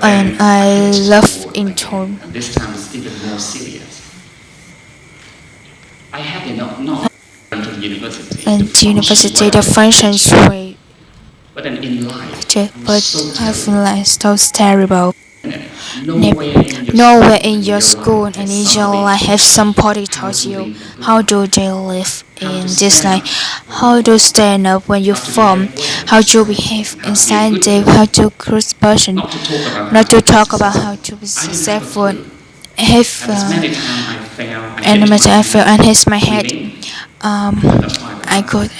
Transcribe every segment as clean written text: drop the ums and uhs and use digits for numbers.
and I love in tone. And this time it's even more serious. I had not gone to the university. And the university, the functions were But then in life, good, it but was so I feel terrible. like so terrible. Nowhere Nowhere in your school and in there's your somebody life have somebody how taught to you live a good how life, do they live how to in this stand life, up, how to stand up when you how to fall, behave well, how to behave how to be a inside good them, person, how to cruise person, not to talk about not how to to be talk about how successful. to be I didn't have a successful. clue. Have And as many times I failed, I and hit much my I feel and head hit my head. within. Um, That's why I could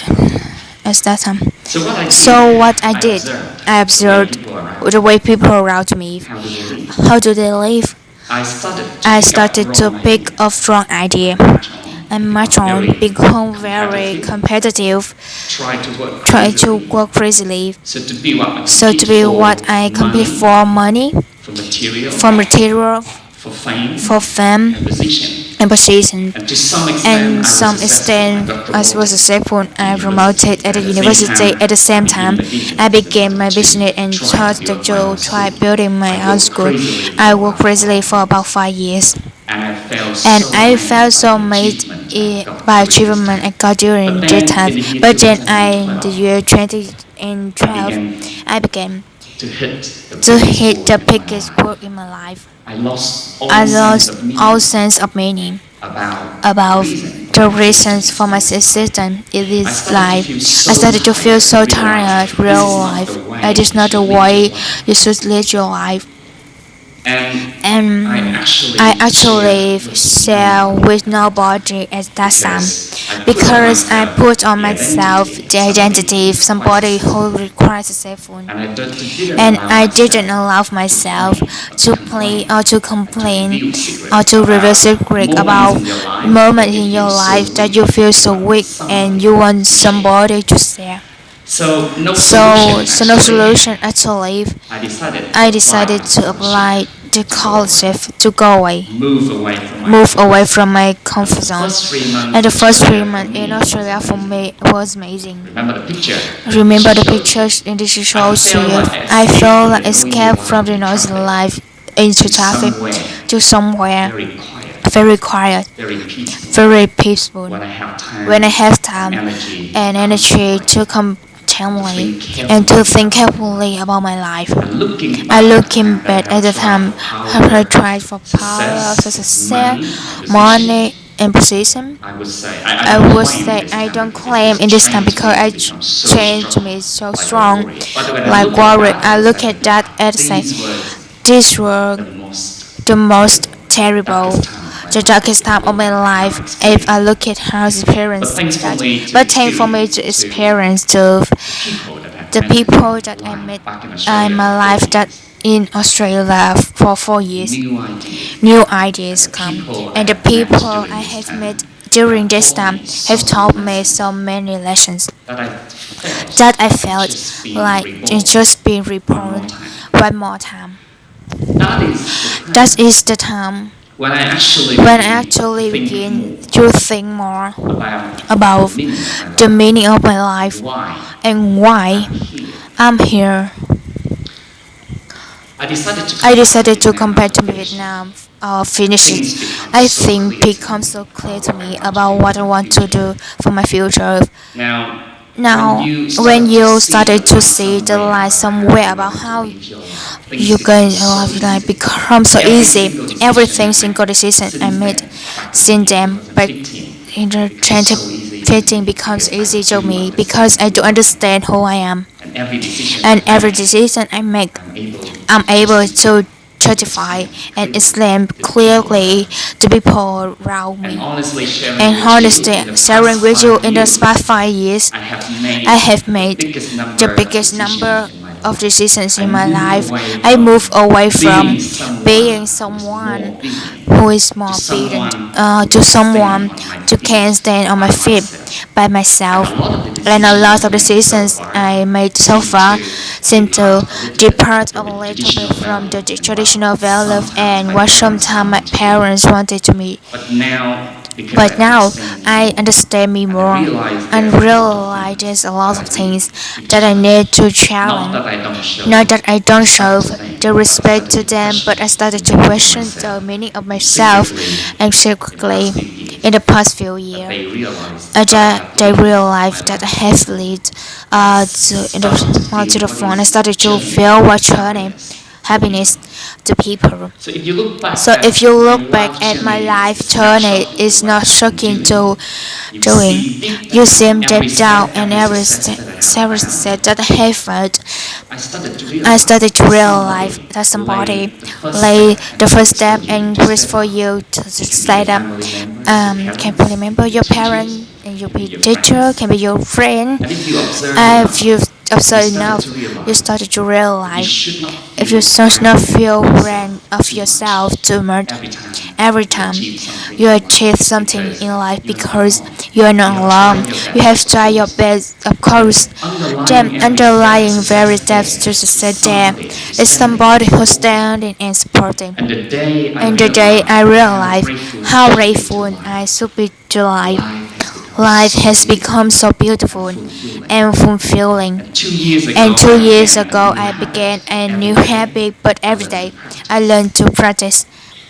as that time. So what I did, So what I I did, observed I the way observed people around, the way people around me, how do they live. how do they live. I started to I pick up started to wrong pick idea, a strong idea march on, and march become on, very become very competitive, try to work try to crazily. work crazily. So to be what I So to compete be for what I compete money, for money, for material, for material, for fame, for fame and position. and position. And to some extent, And some extent, I was successful. I promoted at the university. At the same time, I began my business and taught the Joe tried building my own school. I worked crazily for about 5 years. And I felt so made by achievement I got during that time. But then in the year 2012, I began to hit to hit the biggest work in my life. I lost I all sense lost of meaning all sense of meaning about the reasons for my existence in this life. I started to feel so tired. Real life, it is not the way you should live your life. And I actually share with nobody at that time because I put on myself the identity of somebody who requires a cell phone. And I didn't allow myself to play or to complain or to reveal secret about moments in your life that you feel so weak and you want somebody to share. So no No solution actually. I I decided to apply the concept to go away, move away from from my comfort zone. And the first 3 months in Australia for me was amazing. Remember the picture? Remember the pictures in this shows here? I felt like escape from the noisy life into traffic to somewhere Very quiet, very quiet, very peaceful. very peaceful. When I have Time energy, and energy to come calmly and to think carefully about my life. I looking back at the time how I tried for power, success, money, and position. I would say I don't claim in this time because I changed me so strong. Like worry, I look at that and say, these were the most terrible, the darkest time of my life. If I look at how I experienced that, but thank for me to experience the people that I met in my life that in Australia for 4 years. New ideas come, and the people I have met during this time have taught me so many lessons that I felt like it just being reborn one more time. That is the time when I actually begin to think more about the meaning of my life and why I'm here. I decided to come back to Vietnam finish it. I think becomes so clear to me about what I want to do for my future. Now, when you started to see the light somewhere about how you can life become so easy, every single decision I made since then, but in the 2015 becomes easy to me because I do understand who I am, and every decision I make, I'm able to certify and explain clearly to people around me. And honestly, sharing with you in the past 5 years, I have made the biggest number of decisions in my life. I move away from being someone who is more beaten to someone who can stand on my feet by myself. And a lot of decisions I made so far seem to depart a little bit from the traditional values and what sometimes my parents wanted to me. But now I understand me more and realize there's a lot of things that I need to challenge. Not that I don't show the respect to them, but I started to question the meaning of myself and secretly in the past few years. They realized that I have led to the phone. I started to feel what journey happiness to people. So if you look back at my life journey, it's not shocking to doing. You seem deep down and every step that I have felt. I started to realize that somebody lay the first step and grace for you to say that can you remember your parent and your teacher can be your friend. If you observe enough, you started to realize if you do not feel proud of yourself too much every time you achieve something in life because you are not alone. You have tried your best, of course. The underlying very depths to success there is somebody who's standing and supporting. And the day I realized how grateful I should be to life. Life has become so beautiful and fulfilling. And 2 years ago, I began a new habit, but every day I learned to practice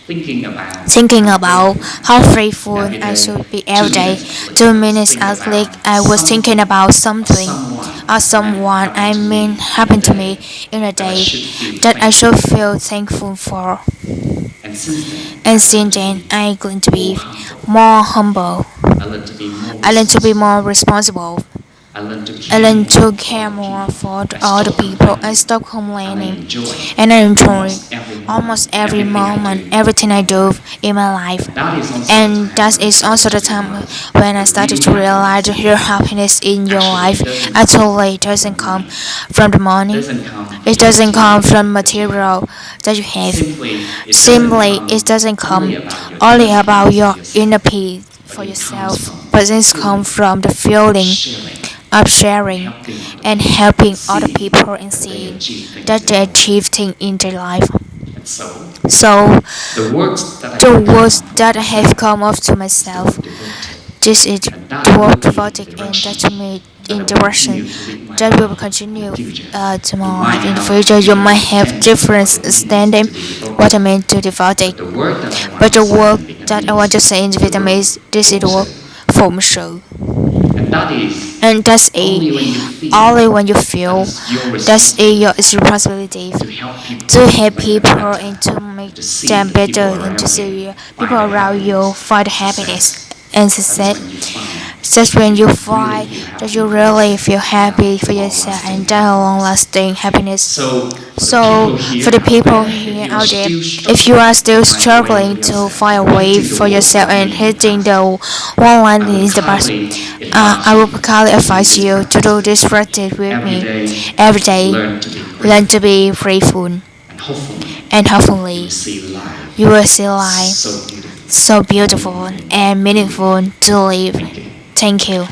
thinking about how grateful I should be every day. 2 minutes earlier, I was thinking about something or someone I mean happened to me in a day that I should feel thankful for. And since then, I learned to be more humble. I learned to be more responsible. I learned to care more for the other people. I stopped complaining and I enjoy almost every moment, everything I do in my life. And that is also the time when I started to realize that your happiness in your life actually doesn't come from the money. It doesn't come from material that you have. Simply, it doesn't come only about your inner peace for yourself, but it comes from the feeling of sharing and helping other people and seeing that they achieve things in their life. So, the words that I have come up to myself, this is the word devoted and that to me in direction that will continue to my life in the future. You might have different understanding what I mean to devoted, but the word that I want to say in the Vietnamese, this is the word from show. And that's it. Only when you feel that's it your responsibility to help people and to make them better and to see people around you find happiness and success. Just when you find that you really feel happy for yourself and that long-lasting happiness. So, for the people here out there, if you are still struggling to find a way for yourself and hitting the one line is the best, I would kindly advise you to do this practice with me every day. Learn to be grateful, and hopefully, you will see life so beautiful and meaningful to live. Thank you.